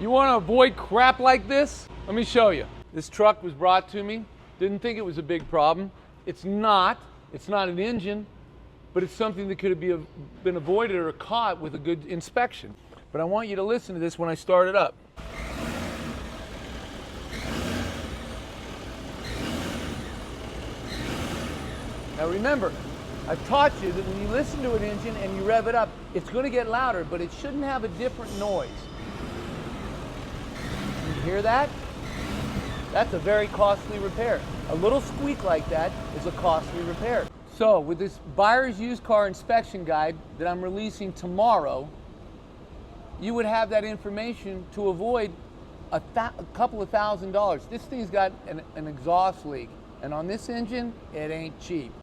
You want to avoid crap like this? Let me show you. This truck was brought to me. Didn't think it was a big problem. It's not. It's not an engine, but it's something that could have been avoided or caught with a good inspection. But I want you to listen to this when I start it up. Now remember, I've taught you that when you listen to an engine and you rev it up, it's going to get louder, but it shouldn't have a different noise. You hear that? That's a very costly repair. A little squeak like that is a costly repair. So with this buyer's used car inspection guide that I'm releasing tomorrow, you would have that information to avoid a couple of $1,000s. This thing's got an exhaust leak, and on this engine, it ain't cheap.